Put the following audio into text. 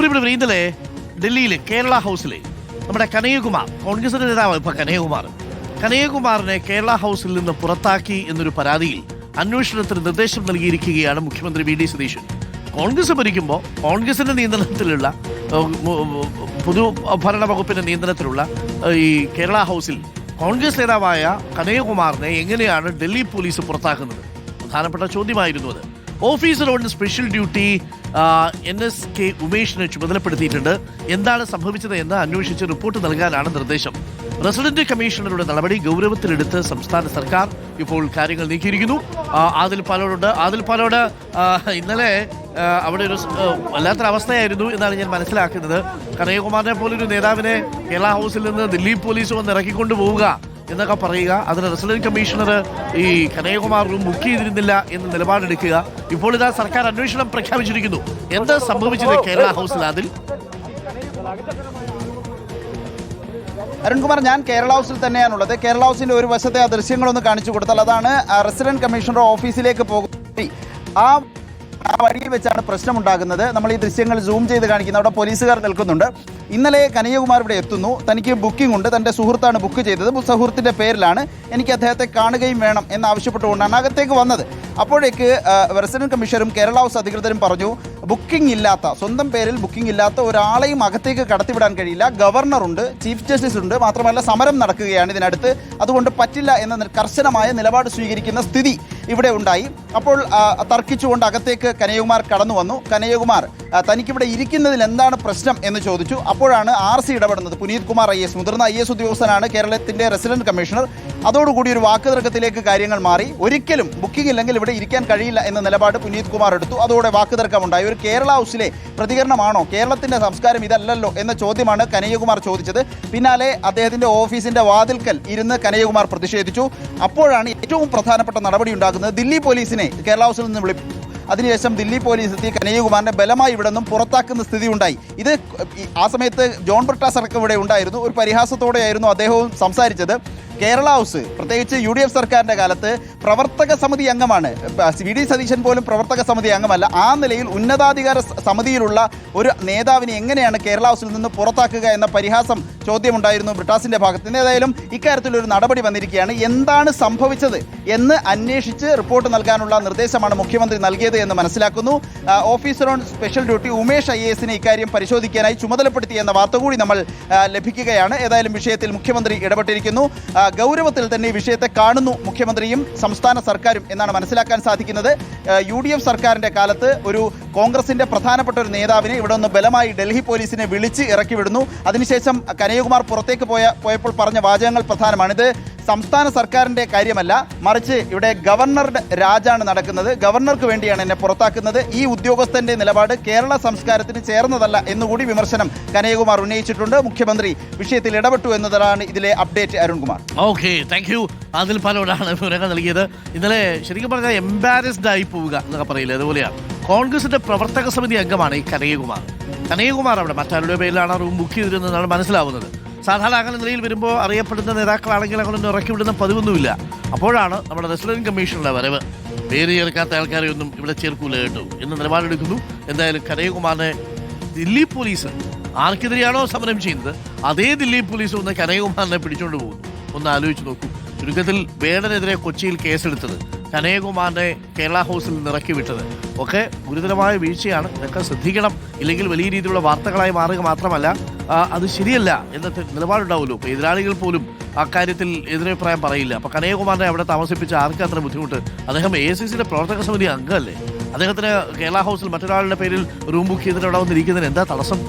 ഇവിടെ ഇന്നലെ ഡൽഹിയിലെ കേരള ഹൗസിലെ നമ്മുടെ കനയ്യകുമാർ, കോൺഗ്രസിന്റെ നേതാവ് ഇപ്പൊ കനയ്യകുമാറിനെ കേരള ഹൗസിൽ നിന്ന് പുറത്താക്കി എന്നൊരു പരാതിയിൽ അന്വേഷണത്തിന് നിർദ്ദേശം നൽകിയിരിക്കുകയാണ് മുഖ്യമന്ത്രി വി ഡി സതീശൻ. കോൺഗ്രസ് ഭരിക്കുമ്പോൾ കോൺഗ്രസിന്റെ നിയന്ത്രണത്തിലുള്ള പൊതുഭരണ വകുപ്പിന്റെ നിയന്ത്രണത്തിലുള്ള ഈ കേരള ഹൗസിൽ കോൺഗ്രസ് നേതാവായ കനയ്യകുമാറിനെ എങ്ങനെയാണ് ഡൽഹി പോലീസ് പുറത്താക്കുന്നത്? പ്രധാനപ്പെട്ട ചോദ്യമായിരുന്നു അത്. Officer on special duty NSK ഉമേഷിനെ ചുമതലപ്പെടുത്തിയിട്ടുണ്ട്. എന്താണ് സംഭവിച്ചത് എന്ന് അന്വേഷിച്ച് റിപ്പോർട്ട് നൽകാനാണ് നിർദ്ദേശം. റെസിഡന്റ് കമ്മീഷണറുടെ നടപടി ഗൗരവത്തിലെടുത്ത് സംസ്ഥാന സർക്കാർ ഇപ്പോൾ കാര്യങ്ങൾ നീക്കിയിരിക്കുന്നു. ആദിൽ പാലോട് ഇന്നലെ അവിടെ ഒരു വല്ലാത്തൊരവസ്ഥയായിരുന്നു എന്നാണ് ഞാൻ മനസ്സിലാക്കുന്നത്. കനയ്യകുമാറിനെ പോലൊരു നേതാവിനെ കേരള ഹൗസിൽ നിന്ന് ദില്ലി പോലീസ് വന്ന് ഇറക്കിക്കൊണ്ടു പോവുക എന്നൊക്കെ പറയുക, അതിന് റെസിഡന്റ് കമ്മീഷണർ ഈ കനയ്യകുമാർ റൂം ബുക്ക് ചെയ്തിരുന്നില്ല എന്ന് നിലപാടെടുക്കുക. ഇപ്പോൾ ഇതാ സർക്കാർ അന്വേഷണം പ്രഖ്യാപിച്ചിരിക്കുന്നു. എന്താ സംഭവിച്ചത് കേരള ഹൗസിൽ? അതിൽ അരുൺകുമാർ, ഞാൻ കേരള ഹൗസിൽ തന്നെയാണുള്ളത്. കേരള ഹൗസിന്റെ ഒരു വശത്തെ ആ ദൃശ്യങ്ങളൊന്ന് കാണിച്ചു കൊടുത്താൽ അതാണ് റെസിഡന്റ് കമ്മീഷണർ ഓഫീസിലേക്ക് പോകുന്നത്. ആ വഴിയിൽ വെച്ചാണ് പ്രശ്നമുണ്ടാകുന്നത്. നമ്മൾ ഈ ദൃശ്യങ്ങൾ സൂം ചെയ്ത് കാണിക്കുന്ന അവിടെ പോലീസുകാർ നിൽക്കുന്നുണ്ട്. ഇന്നലെ കനയ്യകുമാർ ഇവിടെ എത്തുന്നു. തനിക്ക് ബുക്കിംഗ് ഉണ്ട്, തൻ്റെ സുഹൃത്താണ് ബുക്ക് ചെയ്തത്, സുഹൃത്തിൻ്റെ പേരിലാണ്, എനിക്ക് അദ്ദേഹത്തെ കാണുകയും വേണം എന്നാവശ്യപ്പെട്ടുകൊണ്ടാണ് അകത്തേക്ക് വന്നത്. അപ്പോഴേക്ക് റെസിഡന്റ് കമ്മീഷണറും കേരള ഹൗസ് അധികൃതരും പറഞ്ഞു, ബുക്കിംഗ് ഇല്ലാത്ത, സ്വന്തം പേരിൽ ബുക്കിംഗ് ഇല്ലാത്ത ഒരാളെയും അകത്തേക്ക് കടത്തിവിടാൻ കഴിയില്ല. ഗവർണറുണ്ട്, ചീഫ് ജസ്റ്റിസ് ഉണ്ട്, മാത്രമല്ല സമരം നടക്കുകയാണ് ഇതിനടുത്ത്, അതുകൊണ്ട് പറ്റില്ല എന്ന കർശനമായ നിലപാട് സ്വീകരിക്കുന്ന സ്ഥിതി ഇവിടെ ഉണ്ടായി. അപ്പോൾ തർക്കിച്ചുകൊണ്ട് അകത്തേക്ക് കനയ്യകുമാർ കടന്നു വന്നു. കനയ്യകുമാർ തനിക്കിവിടെ ഇരിക്കുന്നതിൽ എന്താണ് പ്രശ്നം എന്ന് ചോദിച്ചു. അപ്പോഴാണ് RC ഇടപെടുന്നത്. പുനീത് കുമാർ IAS, മുതിർന്ന IAS ഉദ്യോഗസ്ഥനാണ് കേരളത്തിൻ്റെ റെസിഡന്റ് കമ്മീഷണർ. അതോടുകൂടി ഒരു വാക്കുതർക്കത്തിലേക്ക് കാര്യങ്ങൾ മാറി. ഒരിക്കലും ബുക്കിംഗ് ഇല്ലെങ്കിൽ ഇവിടെ ഇരിക്കാൻ കഴിയില്ല എന്ന നിലപാട് പുനീത് കുമാർ എടുത്തു. അതോടെ വാക്കുതർക്കമുണ്ടായി. ഒരു കേരള ഹൗസിലെ പ്രതികരണമാണോ? കേരളത്തിൻ്റെ സംസ്കാരം ഇതല്ലല്ലോ എന്ന ചോദ്യമാണ് കനയ്യകുമാർ ചോദിച്ചത്. പിന്നാലെ അദ്ദേഹത്തിൻ്റെ ഓഫീസിൻ്റെ വാതിൽക്കൽ ഇരുന്ന് കനയ്യകുമാർ പ്രതിഷേധിച്ചു. അപ്പോഴാണ് ഏറ്റവും പ്രധാനപ്പെട്ട നടപടി ഉണ്ടാകുന്നത്. ദില്ലി പോലീസിനെ കേരള ഹൗസിൽ നിന്ന് വിളിപ്പിച്ചു. അതിനുശേഷം ദില്ലി പോലീസ് എത്തി കനയ്യകുമാറിനെ ബലമായി ഇവിടെ നിന്നും പുറത്താക്കുന്ന സ്ഥിതി ഉണ്ടായി. ഇത് ആ സമയത്ത് ജോൺ ബ്രിട്ടാസ് അടക്കം ഇവിടെ ഉണ്ടായിരുന്നു. ഒരു പരിഹാസത്തോടെയായിരുന്നു അദ്ദേഹവും സംസാരിച്ചത്. കേരള ഹൗസ് പ്രത്യേകിച്ച് UDF സർക്കാരിൻ്റെ കാലത്ത് പ്രവർത്തക സമിതി അംഗമാണ്. VD സതീശൻ പോലും പ്രവർത്തക സമിതി അംഗമല്ല. ആ നിലയിൽ ഉന്നതാധികാര സമിതിയിലുള്ള ഒരു നേതാവിനെ എങ്ങനെയാണ് കേരള ഹൗസിൽ നിന്ന് പുറത്താക്കുക എന്ന പരിഹാസം ചോദ്യമുണ്ടായിരുന്നു ബ്രിട്ടാസിൻ്റെ ഭാഗത്ത് നിന്ന്. ഏതായാലും ഇക്കാര്യത്തിലൊരു നടപടി വന്നിരിക്കുകയാണ്. എന്താണ് സംഭവിച്ചത് എന്ന് അന്വേഷിച്ച് റിപ്പോർട്ട് നൽകാനുള്ള നിർദ്ദേശമാണ് മുഖ്യമന്ത്രി നൽകിയത് എന്ന് മനസ്സിലാക്കുന്നു. Officer on special duty Umesh IAS ഇക്കാര്യം പരിശോധിക്കാനായി ചുമതലപ്പെടുത്തി എന്ന വാർത്ത കൂടി നമ്മൾ ലഭിക്കുകയാണ്. ഏതായാലും വിഷയത്തിൽ മുഖ്യമന്ത്രി ഇടപെട്ടിരിക്കുന്നു. ഗൗരവത്തിൽ തന്നെ ഈ വിഷയത്തെ കാണുന്നു മുഖ്യമന്ത്രിയും സംസ്ഥാന സർക്കാരും എന്നാണ് മനസ്സിലാക്കാൻ സാധിക്കുന്നത്. UDF സർക്കാരിൻ്റെ കാലത്ത് ഒരു കോൺഗ്രസിൻ്റെ പ്രധാനപ്പെട്ട ഒരു നേതാവിനെ ഇവിടെ നിന്ന് ബലമായി ഡൽഹി പോലീസിനെ വിളിച്ച് ഇറക്കി വിടുന്നു. അതിനുശേഷം കനയ്യകുമാർ പുറത്തേക്ക് പോയപ്പോൾ പറഞ്ഞ വാചകങ്ങൾ പ്രധാനമാണിത്. സംസ്ഥാന സർക്കാരിൻ്റെ കാര്യമല്ല, മറിച്ച് ഇവിടെ ഗവർണറുടെ രാജാണ് നടക്കുന്നത്. ഗവർണർക്ക് വേണ്ടിയാണ് എന്നെ പുറത്താക്കുന്നത്. ഈ ഉദ്യോഗസ്ഥൻ്റെ നിലപാട് കേരള സംസ്കാരത്തിന് ചേർന്നതല്ല എന്നുകൂടി വിമർശനം കനയ്യകുമാർ ഉന്നയിച്ചിട്ടുണ്ട്. മുഖ്യമന്ത്രി വിഷയത്തിൽ ഇടപെട്ടു എന്നതാണ് ഇതിലെ അപ്ഡേറ്റ്. Arunkumar, okay, thank you. Adil പാലോടാണ് വിവരങ്ങൾ നൽകിയത്. ഇന്നലെ ശരിക്കും പറഞ്ഞാൽ എംബാരസ്ഡ് ആയി പോവുക എന്നൊക്കെ പറയില്ലേ, അതുപോലെയാണ്. കോൺഗ്രസിന്റെ പ്രവർത്തക സമിതി അംഗമാണ് ഈ കനയ്യകുമാർ. അവിടെ മറ്റാരുടെ പേരിലാണ് റൂം ബുക്ക് ചെയ്തിരുന്നതെന്നാണ് മനസ്സിലാവുന്നത്. സാധാരണ അങ്ങനെ നിലയിൽ വരുമ്പോൾ അറിയപ്പെടുന്ന നേതാക്കളാണെങ്കിൽ അങ്ങോട്ടൊന്നും ഇറക്കി വിടുന്ന പതിവൊന്നുമില്ല. അപ്പോഴാണ് നമ്മുടെ റെസിഡന്റ് കമ്മീഷണറുടെ വരവ്. പേര് ചേർക്കാത്ത ആൾക്കാരെ ഒന്നും ഇവിടെ ചേർക്കൂല കേട്ടോ എന്ന് നിലപാടെടുക്കുന്നു. എന്തായാലും കനയ്യകുമാറിനെ ദില്ലി പോലീസ് ആർക്കെതിരെയാണോ സമരം ചെയ്യുന്നത് അതേ ദില്ലി പോലീസ് ഒന്ന് കനയ്യകുമാറിനെ പിടിച്ചുകൊണ്ട് പോകുന്നു. ഒന്ന് ആലോചിച്ച് നോക്കൂ. ചുരുക്കത്തിൽ വേടനെതിരെ കൊച്ചിയിൽ കേസെടുത്തത്, കനയ്യകുമാറിനെ കേരള ഹൗസിൽ നിന്ന് ഇറക്കി വിട്ടത് ഒക്കെ ഗുരുതരമായ വീഴ്ചയാണ്. ഇതൊക്കെ ശ്രദ്ധിക്കണം. ഇല്ലെങ്കിൽ വലിയ രീതിയിലുള്ള വാർത്തകളായി മാറുക മാത്രമല്ല, അത് ശരിയല്ല എന്നത്തെ നിലപാടുണ്ടാവുമല്ലോ. ഇപ്പോൾ എതിരാളികൾ പോലും അക്കാര്യത്തിൽ എതിരഭിപ്രായം പറയില്ല. അപ്പോൾ കനയ്യകുമാറിനെ അവിടെ താമസിപ്പിച്ച ആർക്കും അത്ര ബുദ്ധിമുട്ട്? അദ്ദേഹം AICCയുടെ പ്രവർത്തക സമിതി അംഗമല്ലേ. അദ്ദേഹത്തിന് കേരള ഹൗസിൽ മറ്റൊരാളുടെ പേരിൽ റൂം ബുക്ക് ചെയ്തിട്ട് അവിടെ വന്നിരിക്കുന്നതിന് എന്താ തടസ്സം?